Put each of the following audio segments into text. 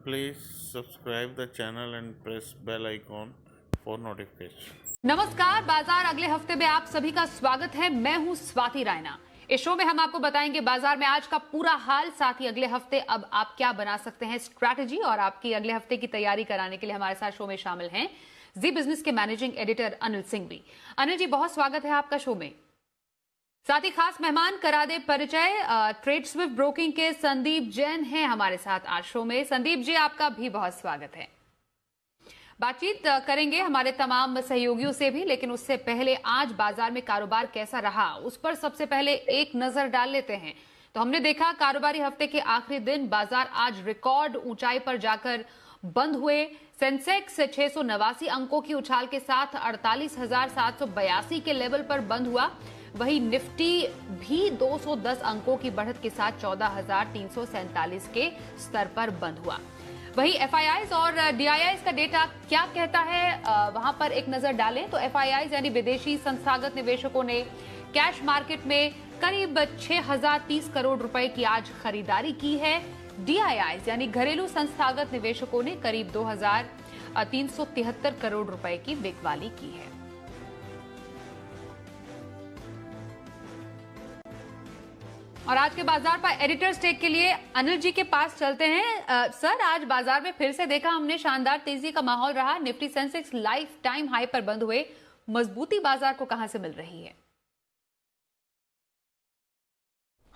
Please subscribe the channel and press bell icon for notification. नमस्कार, बाजार अगले हफ्ते में आप सभी का स्वागत है। मैं हूं स्वाति रायना। इस शो में हम आपको बताएंगे बाजार में आज का पूरा हाल, साथ ही अगले हफ्ते अब आप क्या बना सकते हैं स्ट्रैटेजी। और आपकी अगले हफ्ते की तैयारी कराने के लिए हमारे साथ शो में शामिल हैं जी बिजनेस के मैनेजिंग एडिटर अनिल सिंह भी। अनिल जी, बहुत स्वागत है आपका शो में। साथ ही खास मेहमान करा दे परिचय, ट्रेड स्विफ्ट ब्रोकिंग के संदीप जैन हैं हमारे साथ आज शो में। संदीप जी, आपका भी बहुत स्वागत है। बातचीत करेंगे हमारे तमाम सहयोगियों से भी, लेकिन उससे पहले आज बाजार में कारोबार कैसा रहा उस पर सबसे पहले एक नजर डाल लेते हैं। तो हमने देखा कारोबारी हफ्ते के आखिरी दिन बाजार आज रिकॉर्ड ऊंचाई पर जाकर बंद हुए। सेंसेक्स 689 अंकों की उछाल के साथ 48,782 के लेवल पर बंद हुआ। वहीं निफ्टी भी 210 अंकों की बढ़त के साथ 14,347 के स्तर पर बंद हुआ। वहीं एफआईआईज और डीआईआईज का डेटा क्या कहता है, वहां पर एक नजर डालें तो एफआईआईज यानी विदेशी संस्थागत निवेशकों ने कैश मार्केट में करीब 6,030 करोड़ रुपए की आज खरीदारी की है। डीआईआईज यानी घरेलू संस्थागत निवेशकों ने करीब 2,373 करोड़ रुपए की बिकवाली की है। और आज के बाजार पर एडिटर्स टेक के लिए अनिल जी के पास चलते हैं। सर, आज बाजार में फिर से देखा हमने शानदार तेजी का माहौल रहा। Nifty Sensex life time high पर बंद हुए। मजबूती बाजार को कहां से मिल रही है?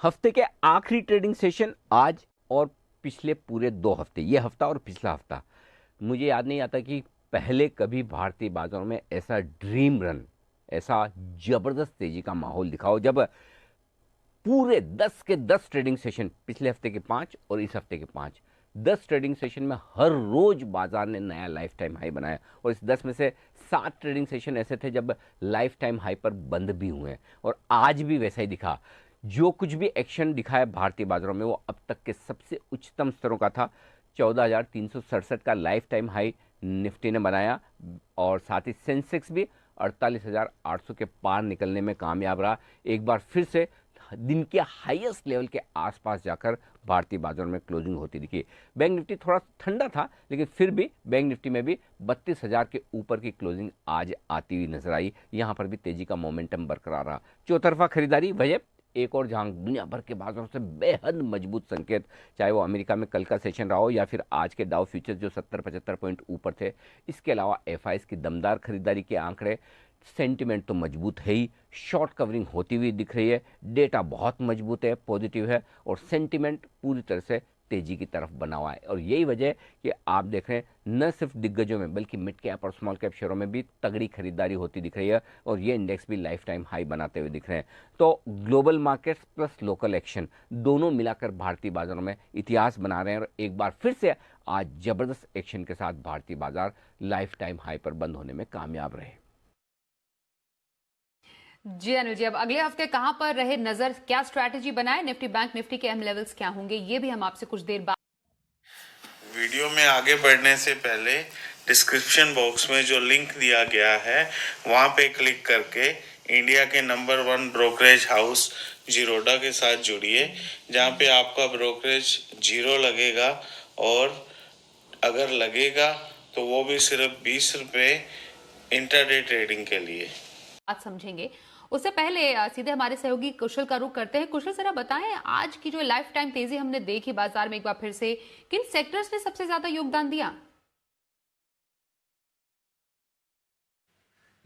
हफ्ते के आखिरी ट्रेडिंग सेशन आज और पिछले पूरे 2 हफ्ते, ये हफ्ता और पिछला हफ्ता, मुझे याद नहीं आता कि पहले कभी भारतीय बाजारों में ऐसा ड्रीम रन, ऐसा जबरदस्त तेजी का माहौल दिखा हो, जब पूरे 10 के 10 ट्रेडिंग सेशन, पिछले हफ्ते के 5 और इस हफ्ते के 5, 10 ट्रेडिंग सेशन में हर रोज बाजार ने नया लाइफ टाइम हाई बनाया। और इस 10 में से 7 ट्रेडिंग सेशन ऐसे थे जब लाइफ टाइम हाई पर बंद भी हुए, और आज भी वैसा ही दिखा। जो कुछ भी एक्शन दिखा है भारतीय बाजारों में वो अब तक के सबसे उच्चतम स्तरों का था। 14,367 का लाइफ टाइम हाई निफ्टी ने बनाया, और साथ ही सेंसेक्स भी 48,800 के पार निकलने में कामयाब रहा। एक बार फिर से दिन के हाईएस्ट लेवल के आसपास जाकर भारतीय बाजार में क्लोजिंग होती दिखी। बैंक निफ्टी थोड़ा ठंडा था, लेकिन फिर भी बैंक निफ्टी में भी 32,000 के ऊपर की क्लोजिंग आज आती हुई नजर आई। यहां पर भी तेजी का मोमेंटम बरकरार रहा। चौतरफा खरीदारी वजह एक और जहां दुनिया भर के बाजारों से बेहद मजबूत संकेत, चाहे वो अमेरिका में कल का सेशन रहा हो या फिर आज के डाउ फ्यूचर्स जो 70-75 पॉइंट ऊपर थे। इसके अलावा एफआईआईज की दमदार खरीदारी के आंकड़े, सेंटिमेंट तो मजबूत है ही, शॉर्ट कवरिंग होती हुई दिख रही है, डेटा बहुत मजबूत है, पॉजिटिव है, और सेंटिमेंट पूरी तरह से तेजी की तरफ बना हुआ है। और यही वजह है कि आप देख रहे हैं न सिर्फ दिग्गजों में बल्कि मिड कैप और स्मॉल कैप शेयरों में भी तगड़ी खरीदारी होती दिख रही है, और ये इंडेक्स भी लाइफ टाइम हाई बनाते हुए दिख रहे हैं। तो global markets plus local action दोनों मिलाकर भारतीय बाजारों में इतिहास बना रहे हैं, और एक बार फिर से आज जबरदस्त एक्शन के साथ भारतीय बाजार लाइफ टाइम हाई पर बंद होने में कामयाब रहे। जी अनिल जी, अब अगले हफ्ते कहां पर रहे नजर, क्या स्ट्रैटेजी बनाए, निफ्टी बैंक निफ्टी के अहम लेवल्स क्या होंगे, ये भी हम आपसे कुछ देर बाद। वीडियो में आगे बढ़ने से पहले डिस्क्रिप्शन बॉक्स में जो लिंक दिया गया है वहां पे क्लिक करके इंडिया के नंबर 1 ब्रोकरेज हाउस जीरोडा के साथ जुड़िए, जहां पे आपका ब्रोकरेज 0 लगेगा, और अगर लगेगा तो वो भी सिर्फ 20 रुपये इंट्राडे ट्रेडिंग के लिए। बात समझेंगे, उससे पहले सीधे हमारे सहयोगी कुशल का रुख करते हैं। कुशल, जरा बताएं, आज की जो लाइफ टाइम तेजी हमने देखी बाजार में, एक बार फिर से किन सेक्टर्स ने सबसे ज्यादा योगदान दिया?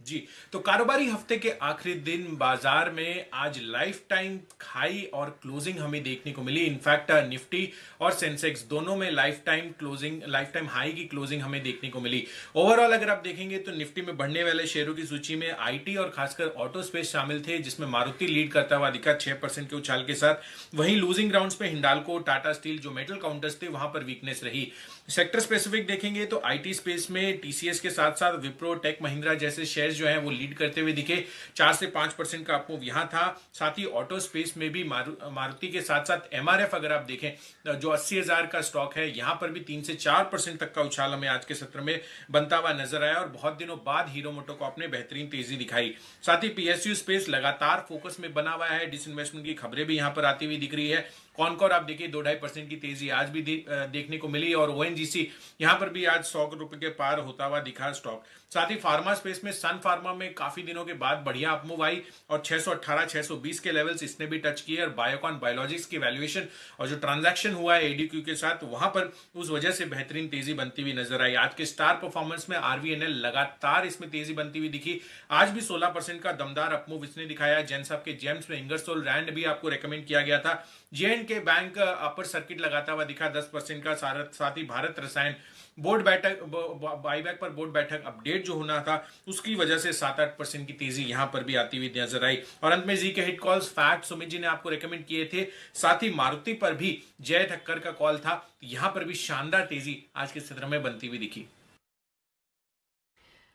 जी, तो कारोबारी हफ्ते के आखिरी दिन बाजार में आज लाइफ टाइम हाई और क्लोजिंग हमें देखने को मिली। इनफैक्ट निफ्टी और सेंसेक्स दोनों में लाइफ टाइम हाई की क्लोजिंग हमें देखने को मिली। ओवरऑल अगर आप देखेंगे तो निफ्टी में बढ़ने वाले शेयरों की सूची में आईटी और खासकर ऑटो स्पेस शामिल थे, जिसमें मारुति लीड करता हुआ दिखा 6% के उछाल के साथ। वहीं लूजिंग ग्राउंड्स पे हिंडाल्को, टाटा स्टील जो मेटल काउंटर्स थे वहां पर वीकनेस रही। सेक्टर स्पेसिफिक देखेंगे तो आईटी स्पेस में टीसीएस के साथ साथ विप्रो, टेक महिंद्रा जैसे शेयर्स जो है वो लीड करते हुए दिखे। 4 से 5% का अपमूव यहां था। साथ ही ऑटो स्पेस में भी मारुति के साथ साथ एमआरएफ अगर आप देखें जो 80,000 का स्टॉक है, यहां पर भी 3 से 4% तक का उछाल हमें आज के सत्र में बनता हुआ नजर आया, और बहुत दिनों बाद हीरो मोटोकॉर्प ने बेहतरीन तेजी दिखाई। साथ ही पीएसयू स्पेस लगातार फोकस में बना हुआ है, डिसइन्वेस्टमेंट की खबरें भी यहां पर आती हुई दिख रही है। कॉनकॉर आप देखिए 2-2.5% की तेजी आज भी देखने को मिली, और ओएनजीसी यहां पर भी आज 100 रुपए के पार होता हुआ दिखा स्टॉक। साथ ही फार्मा स्पेस में सन फार्मा में काफी दिनों के बाद बढ़िया अपमूव आई और 618 620 के लेवल्स इसने भी टच किए, और बायोकॉन बायोलॉजिक्स की वैल्यूएशन और जो ट्रांजैक्शन हुआ है एडीक्यू के साथ वहां पर उस वजह से बेहतरीन तेजी बनती हुई नजर आई। आज के स्टार परफॉर्मेंस में आरवीएनएल लगातार इसमें तेजी बनती हुई दिखी, आज भी 16% का दमदार अपमूव इसने दिखाया। जेम्स आपके जेम्स में इंगरसोल रैंड भी आपको रेकमेंड किया गया था। जे&के बैंक अपर सर्किट लगाता हुआ दिखा 10% का। साथ ही भारत रसायन बोर्ड बैठक बाईबैक पर बोर्ड बैठक अपडेट जो होना था उसकी वजह से 7-8% की तेजी यहां पर भी आती हुई नजर आई। और अंत में जी के hit calls fact Sumit ji ने आपको रेकमेंड किए थे, साथ ही मारुति पर भी जय ठक्कर का कॉल था, यहां पर भी शानदार तेजी आज के सत्र में बनती हुई दिखी।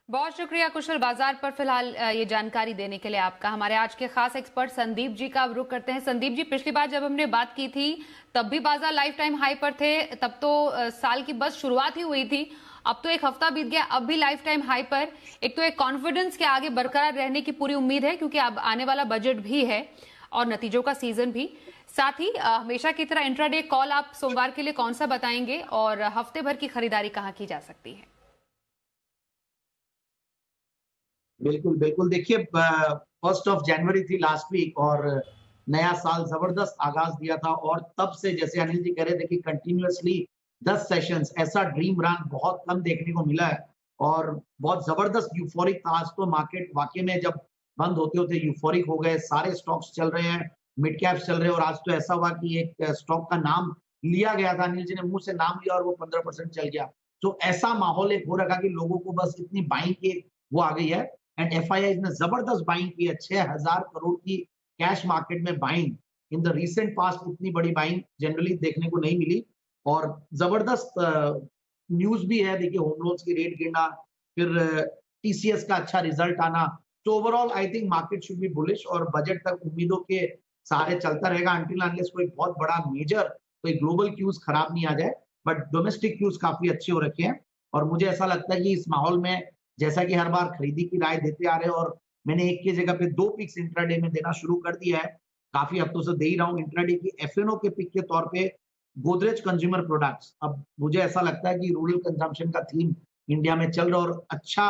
बहुत शुक्रिया कुशल, बाजार पर फिलहाल ये जानकारी देने के लिए आपका। हमारे आज के खास एक्सपर्ट संदीप जी का रुख करते हैं। संदीप जी, पिछली बार जब हमने बात की थी तब भी बाजार लाइफ टाइम हाई पर थे, तब तो साल की बस शुरुआत ही हुई थी, अब तो एक हफ्ता बीत गया, अब भी लाइफ टाइम हाई पर। एक तो एक कॉन्फिडेंस के आगे बरकरार रहने की पूरी उम्मीद है क्योंकि अब आने वाला बजट भी है और नतीजों का सीजन भी। साथ ही हमेशा की तरह इंट्राडे कॉल आप सोमवार के लिए कौन सा बताएंगे और हफ्ते भर की खरीदारी कहाँ की जा सकती है? बिल्कुल बिल्कुल, देखिए 1 जनवरी थी लास्ट वीक और नया साल जबरदस्त आगाज दिया था, और तब से जैसे अनिल जी कह रहे थे कि कंटिन्यूअसली 10 सेशंस, ऐसा ड्रीम रन बहुत कम देखने को मिला है और बहुत जबरदस्त यूफोरिक था। आज तो मार्केट वाकई में जब बंद होते होते यूफोरिक हो गए, सारे स्टॉक्स चल रहे हैं, मिड कैप्स चल रहे हैं, और आज तो ऐसा हुआ कि एक स्टॉक का नाम लिया गया था, अनिल जी ने मुंह से नाम लिया और वो 15% चल गया। तो ऐसा माहौल एक हो रखा कि लोगों को बस इतनी बाइंग की वो आ गई है, एंड एफआईआई ने जबरदस्त बाइंग की है। 6000 करोड़ की कैश मार्केट में buying, in the recent past इतनी बड़ी बाइंग जनरली देखने को नहीं मिली, और जबरदस्त न्यूज भी है। देखिए होम लोन्स की रेट गिरना, फिर टीसीएस का अच्छा रिजल्ट आना, तो overall I think market should be bullish और बजट तक उम्मीदों के सहारे चलता रहेगा अंटिल अनलेस कोई बहुत बड़ा मेजर कोई ग्लोबल क्यूज खराब नहीं आ जाए। बट डोमेस्टिक क्यूज काफी अच्छे हो रखे हैं, और मुझे ऐसा लगता है कि इस माहौल में जैसा कि हर बार खरीदी की राय देते आ रहे हैं, और मैंने एक की जगह पे 2 पिक्स इंट्राडे में देना शुरू कर दिया है, काफी हफ्तों से दे ही रहा हूं इंट्राडे की। एफएनओ के पिक के तौर पे गोदरेज कंज्यूमर प्रोडक्ट्स, अब मुझे ऐसा लगता है कि रूरल कंजम्पशन का थीम इंडिया में चल रहा है और अच्छा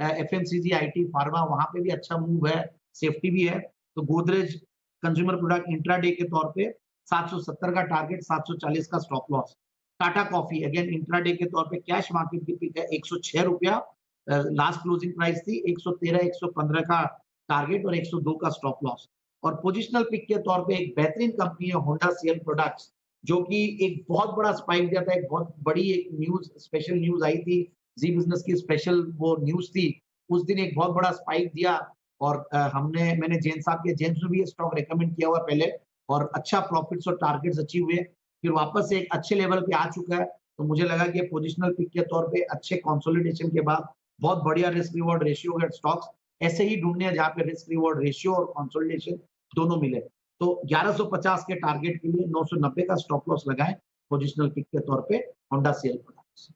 एफएमसीजी आईटी फार्मा वहां पे भी अच्छा मूव है, सेफ्टी भी है। तो गोदरेज कंज्यूमर प्रोडक्ट इंट्राडे के तौर पे 770 का टारगेट, 740 का stop loss. Tata coffee again intraday के तौर पे कैश मार्केट की पिक है 106 रुपया, लास्ट क्लोजिंग प्राइस थी 113 115 का टारगेट और 102 का स्टॉप लॉस। और पोजिशनल पिक के तौर पे एक बेहतरीन कंपनी है होंडा सीएल प्रोडक्ट्स, जो कि एक बहुत बड़ा स्पाइक दिया था, एक बहुत बड़ी एक न्यूज स्पेशल न्यूज आई थी, जी बिजनेस की स्पेशल वो न्यूज थी, उस दिन एक बहुत बड़ा स्पाइक दिया, और मैंने जैन साहब के जेम्स में भी ये स्टॉक रेकमेंड किया हुआ पहले, और अच्छा प्रॉफिट्स और टारगेट्स अचीव हुए, फिर वापस से एक अच्छे लेवल पे आ चुका है। तो मुझे लगा कि पोजिशनल पिक के तौर पे अच्छे कंसोलिडेशन के बाद बहुत बढ़िया रिस्क रिवॉर्ड रेशियो के स्टॉक्स ऐसे ही ढूंढने हैं जहां पे रिस्क रिवॉर्ड रेशियो और कंसोलिडेशन दोनों मिले। तो 1150 के टारगेट के लिए 990 का स्टॉप लॉस लगाएं पोजिशनल पिक के तौर पे होंडा सीएल प्रोडक्ट्स।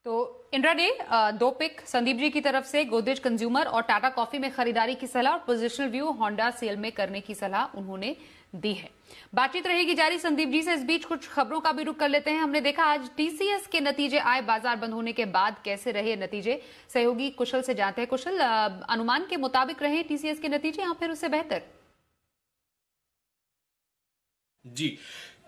तो इंट्राडे 2 पिक संदीप जी की तरफ से गोदरेज कंज्यूमर और टाटा कॉफी में खरीदारी की सलाह और पोजिशनल व्यू होंडा सीएल में करने की सलाह उन्होंने दी है। बातचीत रहेगी जारी संदीप जी से। इस बीच कुछ खबरों का भी रुख कर लेते हैं। हमने देखा आज टीसीएस के नतीजे आए, बाजार बंद होने के बाद कैसे रहे नतीजे, सहयोगी कुशल से जानते हैं। कुशल, अनुमान के मुताबिक रहे टीसीएस के नतीजे या फिर उससे बेहतर? जी,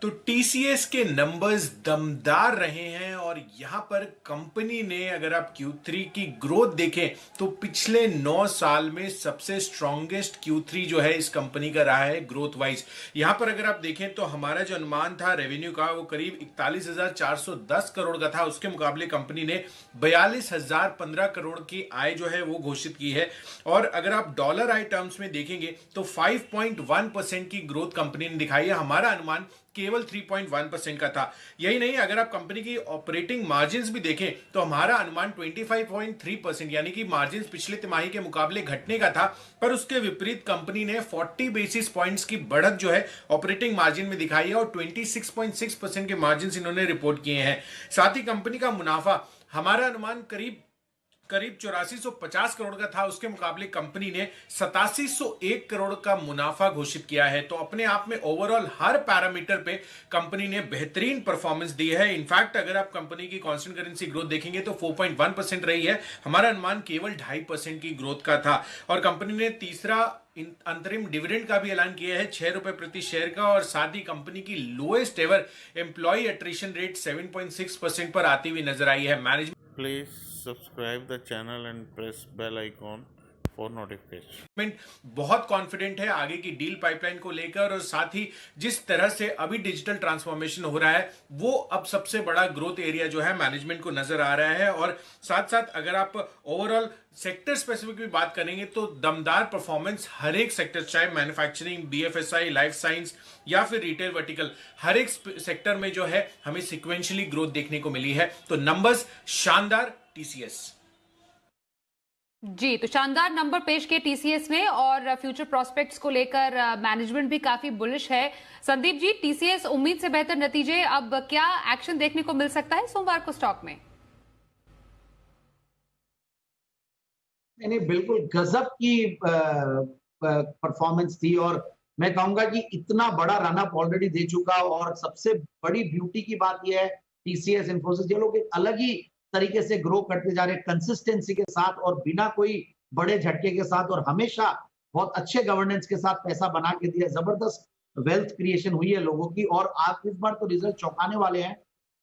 तो टीसीएस के नंबर्स दमदार रहे हैं, और यहां पर कंपनी ने अगर आप Q3 की ग्रोथ देखें तो पिछले 9 साल में सबसे स्ट्रॉन्गेस्ट Q3 जो है इस कंपनी का रहा है ग्रोथ वाइज। यहां पर अगर आप देखें तो हमारा जो अनुमान था रेवेन्यू का वो करीब 41,410 करोड़ का था, उसके मुकाबले कंपनी ने 42,015 करोड़ की आय जो है वो घोषित की है। और अगर आप डॉलर आई टर्म्स में देखेंगे तो 5.1% की ग्रोथ कंपनी ने दिखाई है। हमारा अनुमान केवल 3.1% का था। यही नहीं, अगर आप कंपनी की ऑपरेटिंग मार्जिन्स भी देखें तो हमारा अनुमान 25.3% यानी कि मार्जिन्स पिछले तिमाही के मुकाबले घटने का था, पर उसके विपरीत कंपनी ने 40 बेसिस पॉइंट्स की बढ़त जो है ऑपरेटिंग मार्जिन में दिखाई है और 26.6% के मार्जिन्स इन्होंने रिपोर्ट किए हैं। साथ ही कंपनी का मुनाफा, हमारा अनुमान करीब करीब 8450 करोड़ का था, उसके मुकाबले कंपनी ने 8701 करोड़ का मुनाफा घोषित किया है। तो अपने आप में ओवरऑल हर पैरामीटर पे कंपनी ने बेहतरीन परफॉर्मेंस दी है। इनफैक्ट अगर आप कंपनी की कांस्टेंट करेंसी ग्रोथ देखेंगे तो 4.1% रही है। हमारा अनुमान केवल 2.5% की ग्रोथ का था। और कंपनी ने तीसरा अंतरिम डिविडेंड का भी ऐलान किया है 6 रुपए प्रति शेयर का, और साथ ही कंपनी की lowest ever employ attrition rate 7.6% पर आती हुई नजर आई है। Management Please subscribe the channel and press bell icon for notification. बहुत कॉन्फिडेंट है आगे की डील पाइपलाइन को लेकर, और साथ ही जिस तरह से अभी डिजिटल ट्रांसफॉर्मेशन हो रहा है वो अब सबसे बड़ा ग्रोथ एरिया जो है मैनेजमेंट को नजर आ रहा है। और साथ साथ अगर आप ओवरऑल सेक्टर स्पेसिफिक भी बात करेंगे तो दमदार परफॉर्मेंस हर एक सेक्टर, चाहे मैन्युफैक्चरिंग, बीएफएसआई, लाइफ साइंस या फिर रिटेल वर्टिकल, हर एक सेक्टर में जो है हमें सिक्वेंशियली ग्रोथ देखने को मिली है। तो नंबर्स शानदार टीसीएस। जी, तो शानदार नंबर पेश किए टीसीएस में, और फ्यूचर प्रोस्पेक्ट्स को लेकर मैनेजमेंट भी काफी बुलिश है। संदीप जी, टीसीएस उम्मीद से बेहतर नतीजे, अब क्या एक्शन देखने को मिल सकता है सोमवार को स्टॉक में? नहीं, बिल्कुल गजब की परफॉर्मेंस थी, और मैं कहूंगा कि इतना बड़ा रन अप ऑलरेडी दे चुका। और सबसे बड़ी ब्यूटी की बात यह है टीसीएस, इन्फोसिस, ये लोग एक अलग ही तरीके से ग्रो करते जा रहे हैं, कंसिस्टेंसी के साथ और बिना कोई बड़े झटके के साथ, और हमेशा बहुत अच्छे गवर्नेंस के साथ पैसा बना के दिया। जबरदस्त वेल्थ क्रिएशन हुई है लोगों की, और आज इस बार तो रिजल्ट चौंकाने वाले हैं।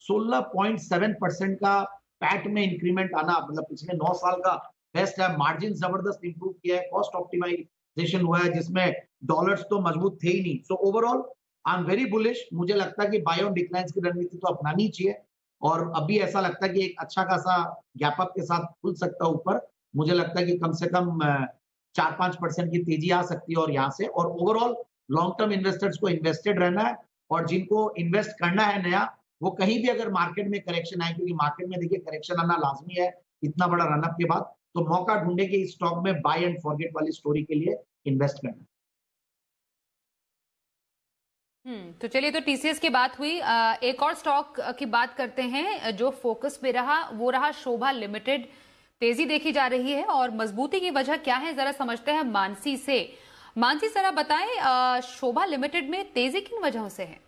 16.7% का पैट में इंक्रीमेंट आना, मतलब पिछले 9 साल का बेस्ट है। मार्जिन जबरदस्त इंप्रूव किया है, कॉस्ट ऑप्टिमाइजेशन हुआ है जिसमें डॉलर्स तो मजबूत थे ही नहीं। So overall I am very bullish. मुझे लगता है कि बाय ऑन डिक्लाइंस की रणनीति तो अपनानी चाहिए, और अभी ऐसा लगता है कि एक अच्छा खासा गैप अप के साथ खुल सकता है ऊपर। मुझे लगता है कि कम से कम 4-5% की तेजी आ सकती है और यहाँ से। और ओवरऑल लॉन्ग टर्म इन्वेस्टर्स को इन्वेस्टेड रहना है, और जिनको इन्वेस्ट करना है नया, वो कहीं भी अगर मार्केट में करेक्शन आए, क्योंकि मार्केट में देखिए करेक्शन आना लाजमी है इतना बड़ा रनअप के बाद, तो मौका ढूंढे कि इस स्टॉक में बाय एंड फॉरगेट वाली स्टोरी के लिए इन्वेस्ट करना। तो चलिए, तो टीसीएस की बात हुई, एक और स्टॉक की बात करते हैं जो फोकस में रहा, वो रहा शोभा लिमिटेड। तेजी देखी जा रही है, और मजबूती की वजह क्या है जरा समझते हैं मानसी से। मानसी, जरा बताएं शोभा लिमिटेड में तेजी किन वजहों से है?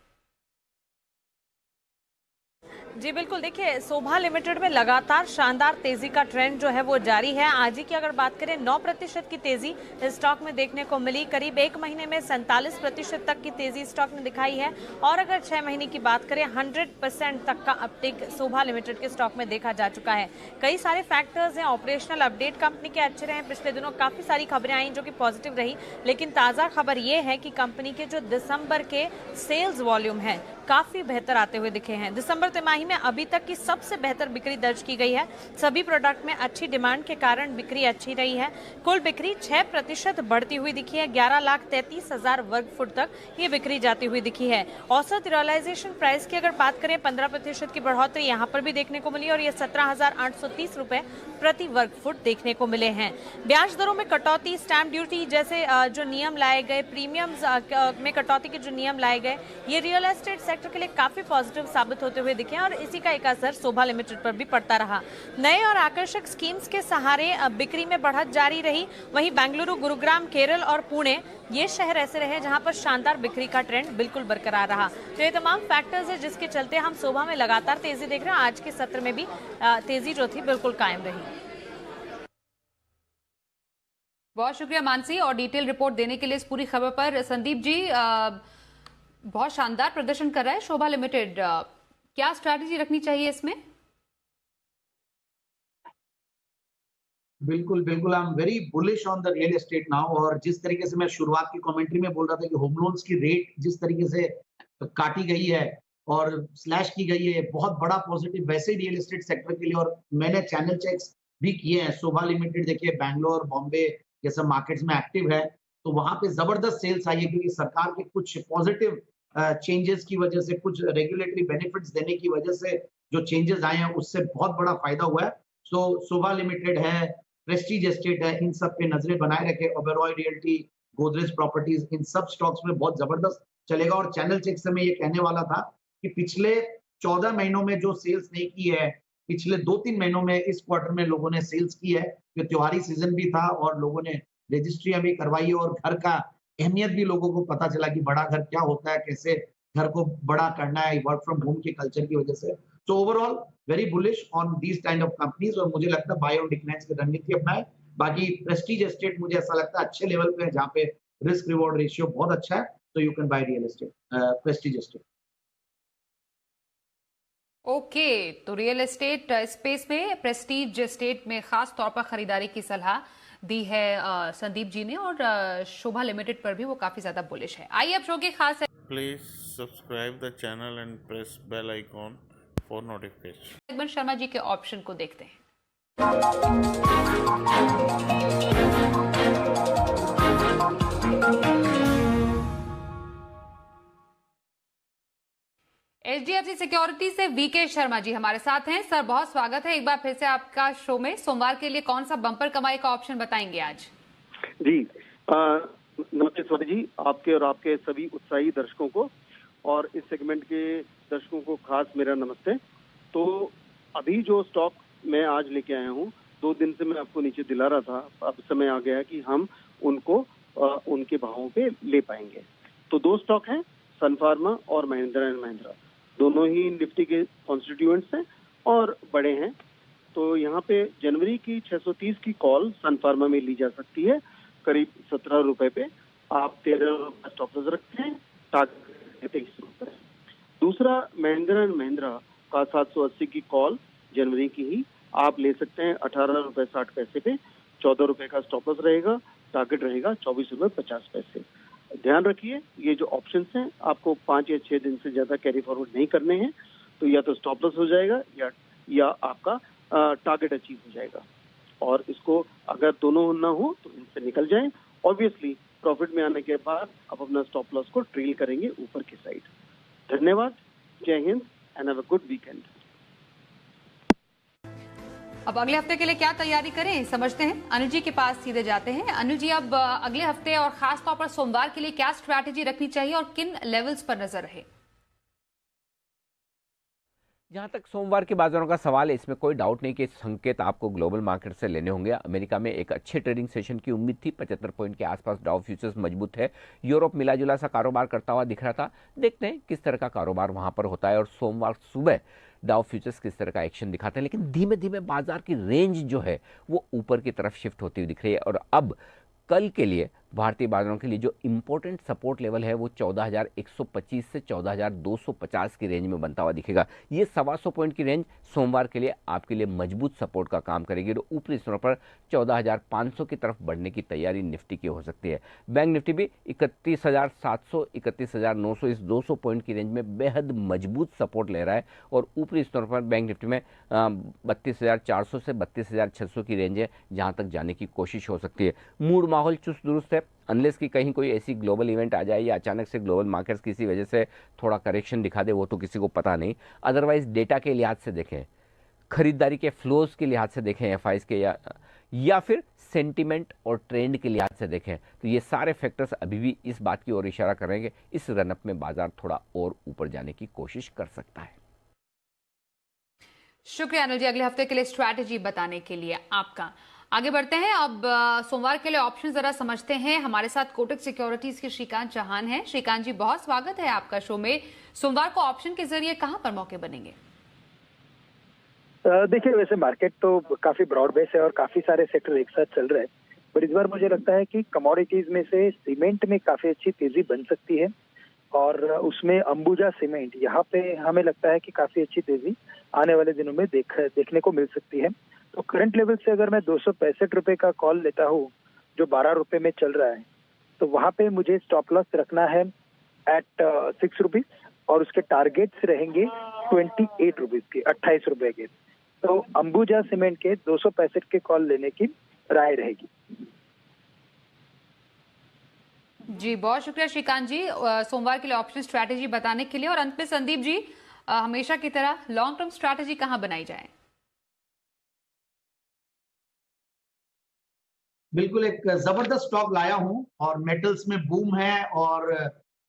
जी बिल्कुल, देखिए शोभा लिमिटेड में लगातार शानदार तेजी का ट्रेंड जो है वो जारी है। आज ही की अगर बात करें 9% की तेजी इस स्टॉक में देखने को मिली। करीब 1 महीने में 47% तक की तेजी स्टॉक ने दिखाई है, और अगर 6 महीने की बात करें 100% तक का अपटेक शोभा लिमिटेड के स्टॉक में देखा जा चुका है। कई सारे फैक्टर्स हैं, ऑपरेशनल अपडेट कंपनी के अच्छे रहे पिछले दिनों, काफी सारी खबरें आई जो कि पॉजिटिव रही, लेकिन ताजा खबर ये है कि कंपनी के जो दिसंबर के सेल्स वॉल्यूम है काफी बेहतर आते हुए दिखे हैं। दिसंबर तिमाही में अभी तक की सबसे बेहतर बिक्री दर्ज की गई है। सभी प्रोडक्ट में अच्छी डिमांड के कारण बिक्री अच्छी रही है। कुल बिक्री 6% बढ़ती हुई दिखी है। 11,33,000 वर्ग फुट तक ये बिक्री जाती हुई दिखी है। औसत रियलाइजेशन प्राइस की अगर बात करें 15% की बढ़ोतरी यहाँ पर भी देखने को मिली, और ये 17,830 रुपए प्रति वर्ग फुट देखने को मिले हैं। ब्याज दरों में कटौती, स्टैंप ड्यूटी जैसे जो नियम लाए गए, प्रीमियम्स में कटौती के जो नियम लाए गए, ये रियल एस्टेट सेक्टर के लिए काफी पॉजिटिव साबित होते हुए दिखे, और इसी का एक असर शोभा लिमिटेड पर भी पड़ता रहा। नए और आकर्षक स्कीम्स के सहारे बिक्री में बढ़त जारी रही। वहीं बेंगलुरु, गुरुग्राम, केरल और पुणे, ये शहर ऐसे रहे जहां पर शानदार बिक्री का ट्रेंड बिल्कुल बरकरार रहा। तो ये तमाम फैक्टर्स है जिसके चलते हम शोभा में लगातार तेजी देख रहे हैं। आज के सत्र में भी तेजी जो थी बिल्कुल कायम रही। बहुत शुक्रिया मानसी, और डिटेल रिपोर्ट देने के लिए इस पूरी खबर पर। संदीप जी, बहुत शानदार प्रदर्शन कर रहा है शोभा लिमिटेड, क्या स्ट्रैटेजी रखनी चाहिए इसमें? बिल्कुल बिल्कुल, आई am very bullish on the real estate now. और जिस तरीके से मैं शुरुआत की कमेंट्री में बोल रहा था कि होम लोन्स की रेट जिस तरीके से काटी गई है और स्लैश की गई है, बहुत बड़ा पॉजिटिव वैसे ही रियल एस्टेट सेक्टर के लिए। और मैंने चैनल चेक्स भी किए हैं। शोभा लिमिटेड देखिए बैंगलोर, बॉम्बे ये सब मार्केट्स में एक्टिव है, तो वहां पे जबरदस्त सेल्स आई है, क्योंकि सरकार के कुछ पॉजिटिव चेंजेस की वजह से, कुछ रेगुलेटरी बेनिफिट्स देने की वजह से जो चेंजेस आए हैं उससे बहुत बड़ा फायदा हुआ है। सो शोभा लिमिटेड है, प्रेस्टीज एस्टेट है, इन सब पे नजरें बनाए रखे। ओबेरॉय रियल्टी, गोदरेज प्रॉपर्टीज, इन सब स्टॉक्स में बहुत जबरदस्त चलेगा। और चैनल चेक से मैं ये कहने वाला था कि पिछले 14 महीनों में जो सेल्स नहीं की है पिछले 2-3 महीनों में इस क्वार्टर में लोगों ने सेल्स की है, कि त्योहारी सीजन भी था और लोगों ने रजिस्ट्रियां भी करवाई है और घर का अहमियत भी लोगों को पता चला कि बड़ा घर क्या होता है, कैसे घर को बड़ा करना है वर्क फ्रॉम होम के कल्चर की वजह से। तो overall very bullish on these kind of companies और मुझे लगता है बाय ऑन डिक्लाइंस की रणनीति अपनाएं। बाकी प्रेस्टीज एस्टेट मुझे ऐसा लगता है अच्छे लेवल पे है, जहाँ पे रिस्क रिवॉर्ड रेशियो बहुत अच्छा है, तो you can by real estate, Prestige estate. Okay, तो रियल एस्टेट स्पेस में प्रेस्टीज एस्टेट में खास तौर पर खरीदारी की सलाह दी है संदीप जी ने, और शोभा लिमिटेड पर भी वो काफी ज्यादा बुलिश है। आइए अब शो के खास Please subscribe the channel and press bell icon for notification. Segment Sharma ji के ऑप्शन को देखते हैं। HDFC सिक्योरिटी से वीके शर्मा जी हमारे साथ हैं। सर बहुत स्वागत है एक बार फिर से आपका शो में। सोमवार के लिए कौन सा बम्पर कमाई का ऑप्शन बताएंगे आज? जी नमस्ते स्वाति जी, आपके और आपके सभी उत्साही दर्शकों को और इस सेगमेंट के दर्शकों को खास मेरा नमस्ते। तो अभी जो स्टॉक मैं आज लेके आया हूँ, 2 दिन से मैं आपको नीचे दिला रहा था, अब समय आ गया कि हम उनको उनके भावों पे ले पाएंगे। तो 2 स्टॉक हैं, सन फार्मा और महिंद्रा एंड महिंद्रा। दोनों ही निफ्टी के कॉन्स्टिट्यूएंट्स हैं और बड़े हैं। तो यहाँ पे जनवरी की 630 की कॉल सन फार्मा में ली जा सकती है, करीब 17 रुपए पे। आप 13 रुपए स्टॉप लॉस रखते हैं, टारगेट 23 रुपए। दूसरा महिंद्रा एंड महिंद्रा का 780 की कॉल जनवरी की ही आप ले सकते हैं 18 रुपए 60 पैसे पे, 14 रुपए का स्टॉप लॉस रहेगा, टारगेट रहेगा 24 रुपए 50 पैसे। ध्यान रखिए, ये जो ऑप्शंस हैं आपको 5 या 6 दिन से ज्यादा कैरी फॉरवर्ड नहीं करने हैं, तो या तो स्टॉप लॉस हो जाएगा या आपका टारगेट अचीव हो जाएगा। और इसको अगर दोनों ना हो तो इनसे निकल जाएं। ऑब्वियसली प्रॉफिट में आने के बाद आप अपना स्टॉप लॉस को ट्रेल करेंगे ऊपर की साइड। धन्यवाद, जय Hind and have a good weekend. अब अगले हफ्ते के लिए क्या तैयारी करें समझते हैं। अनुज जी के पास सीधे जाते हैं। अनुज जी, अब अगले हफ्ते और खास तौर पर सोमवार के लिए क्या स्ट्रैटेजी रखनी चाहिए और किन लेवल्स पर नजर रहे? जहां तक सोमवार के बाजारों का सवाल है, इसमें कोई डाउट नहीं कि संकेत आपको ग्लोबल मार्केट से लेने होंगे। अमेरिका में एक अच्छे ट्रेडिंग सेशन की उम्मीद थी, 75 पॉइंट के आसपास डाउ फ्यूचर्स मजबूत है। यूरोप मिला जुला सा कारोबार करता हुआ दिख रहा था, देखते हैं किस तरह का कारोबार वहां पर होता है और सोमवार सुबह डाउ फ्यूचर्स किस तरह का एक्शन दिखाते हैं। लेकिन धीमे धीमे बाजार की रेंज जो है वो ऊपर की तरफ शिफ्ट होती हुई दिख रही है और अब कल के लिए भारतीय बाजारों के लिए जो इंपॉर्टेंट सपोर्ट लेवल है वो 14,125 से 14,250 की रेंज में बनता हुआ दिखेगा। ये 125 पॉइंट की रेंज सोमवार के लिए आपके लिए मजबूत सपोर्ट का काम करेगी और ऊपरी स्तरों पर 14,500 की तरफ बढ़ने की तैयारी निफ्टी की हो सकती है। बैंक निफ्टी भी 31,700 31,900 इस 200 पॉइंट की रेंज में बेहद मजबूत सपोर्ट ले रहा है और ऊपरी स्तरों पर बैंक निफ्टी में 32,400 से 32,600 की रेंज है जहां तक जाने की कोशिश हो सकती है। मूड माहौल चुस्त दुरुस्त है, अनलेस कि कहीं कोई ऐसी ग्लोबल इवेंट आ जाए या अचानक से ग्लोबल मार्केट्स किसी वजह से थोड़ा करेक्शन दिखा दे, वो तो किसी को पता नहीं। अदरवाइज डेटा के लिहाज से देखें, खरीदारी के फ्लोज के लिहाज से देखें, एफआईज के या फिर सेंटिमेंट और ट्रेंड के लिहाज से देखें, तो ये सारे फैक्टर्स अभी भी इस बात की ओर इशारा करेंगे इस रनअप में बाजार थोड़ा और ऊपर जाने की कोशिश कर सकता है। शुक्रिया अनिल जी, अगले हफ्ते के लिए स्ट्रैटेजी बताने के लिए आपका। आगे बढ़ते हैं, अब सोमवार के लिए ऑप्शन जरा समझते हैं। हमारे साथ कोटक सिक्योरिटीज के श्रीकांत चौहान हैं। श्रीकांत जी, बहुत स्वागत है आपका शो में। सोमवार को ऑप्शन के जरिए कहां पर मौके बनेंगे? देखिए, वैसे मार्केट तो काफी ब्रॉड बेस है और काफी सारे सेक्टर एक साथ चल रहे हैं, पर इस बार मुझे लगता है कि कमोडिटीज में से सीमेंट में काफी अच्छी तेजी बन सकती है और उसमें अंबुजा सीमेंट, यहाँ पे हमें लगता है कि काफी अच्छी तेजी आने वाले दिनों में देखने को मिल सकती है। तो करंट लेवल से अगर मैं 265 रुपए का कॉल लेता हूँ जो 12 रुपए में चल रहा है, तो वहां पे मुझे स्टॉप लॉस रखना है एट 6 रुपीज और उसके टारगेट्स रहेंगे 28 रुपीज के, 28 रुपए के। तो अंबुजा सीमेंट के 265 के कॉल लेने की राय रहेगी। जी बहुत शुक्रिया श्रीकांत जी सोमवार के लिए ऑप्शन स्ट्रैटेजी बताने के लिए। और अंत में संदीप जी, हमेशा की तरह लॉन्ग टर्म स्ट्रैटेजी कहां बनाई जाए? बिल्कुल एक जबरदस्त स्टॉक लाया हूं और मेटल्स में बूम है और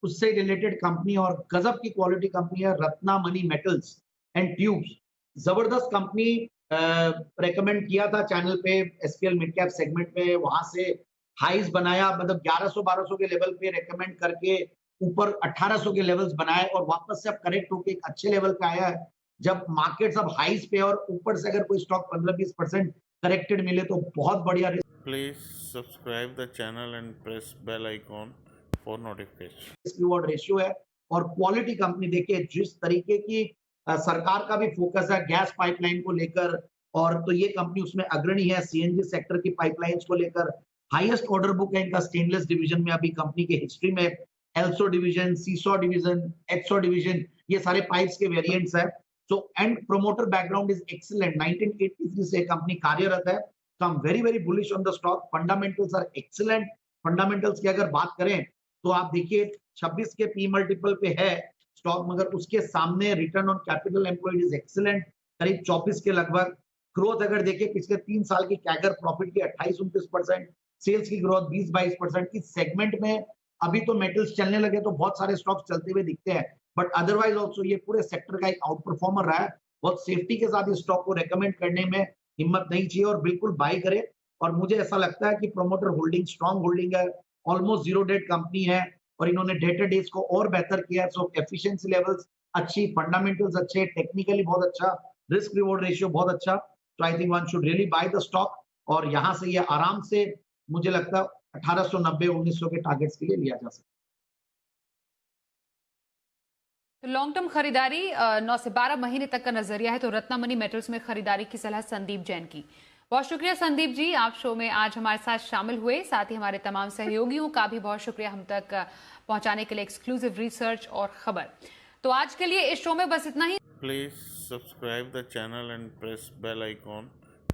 उससे रिलेटेड कंपनी और गजब की क्वालिटी कंपनी है रत्नामणि मेटल्स एंड ट्यूब्स। जबरदस्त कंपनी रेकमेंड किया था चैनल पे एसपीएल मिड कैप सेगमेंट में, वहां से हाइज बनाया, मतलब 1100-1200 के लेवल पे रेकमेंड करके ऊपर 1800 के लेवल्स बनाए और वापस से अब करेक्ट होके एक अच्छे लेवल पे आया है। जब मार्केट्स अब हाइज पे और ऊपर से अगर कोई स्टॉक 15-20% करेक्टेड मिले तो बहुत बढ़िया Please subscribe the channel and press bell icon for notification. Risk reward ratio है और क्वालिटी कंपनी। देखिए जिस तरीके की सरकार का भी फोकस है गैस पाइपलाइन को लेकर, और तो ये कंपनी उसमें अग्रणी है। सीएनजी सेक्टर की पाइपलाइंस को लेकर हाईएस्ट ऑर्डर बुक है इनका स्टेनलेस डिवीजन में अभी कंपनी के हिस्ट्री में। एल्सो डिवीजन, सीसो डिवीजन, एचसो डिवीजन, ये सारे पाइप्स के वेरिएंट्स है। So and promoter background is excellent. 1983 से कंपनी कार्यरत है, तो I am very very bullish on the stock. Fundamentals are excellent. Fundamentals की अगर बात करें तो आप देखिए 26 के पी मल्टीपल पे है स्टॉक, मगर उसके सामने return on capital employed is excellent, करीब 24 के लगभग। ग्रोथ अगर देखिए पिछले 3 साल की कैगर प्रॉफिट की 28-29%, सेल्स की ग्रोथ 20-22%। इस सेगमेंट में अभी तो मेटल्स चलने लगे तो बहुत सारे स्टॉक्स चलते हुए दिखते हैं, बट अदरवाइज ऑल्सो ये पूरे सेक्टर का एक आउट परफॉर्मर रहा है। बहुत सेफ्टी के साथ इस स्टॉक को रेकमेंड करने में हिम्मत नहीं चाहिए और बिल्कुल बाय करे। और मुझे ऐसा लगता है कि प्रोमोटर होल्डिंग स्ट्रॉन्ग होल्डिंग है, ऑलमोस्ट जीरो डेट कंपनी है और इन्होंने डेटर डेज को और बेहतर किया है। सो एफिशिएंसी लेवल्स अच्छी, फंडामेंटल्स अच्छे, टेक्निकली बहुत अच्छा, रिस्क रिवॉर्ड रेशियो बहुत अच्छा। तो I think one should really by the stock और यहाँ से ये आराम से मुझे लगता है 1890-1900 के टारगेट्स के लिए लिया जा सकता है। तो लॉन्ग टर्म खरीदारी 9 से 12 महीने तक का नजरिया है, तो रत्नामणि मेटल्स में खरीदारी की सलाह संदीप जैन की। बहुत शुक्रिया संदीप जी, आप शो में आज हमारे साथ शामिल हुए। साथ ही हमारे तमाम सहयोगियों का भी बहुत शुक्रिया हम तक पहुंचाने के लिए एक्सक्लूसिव रिसर्च और खबर। तो आज के लिए इस शो में बस इतना ही। Please subscribe the channel and press bell icon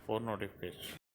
for notification.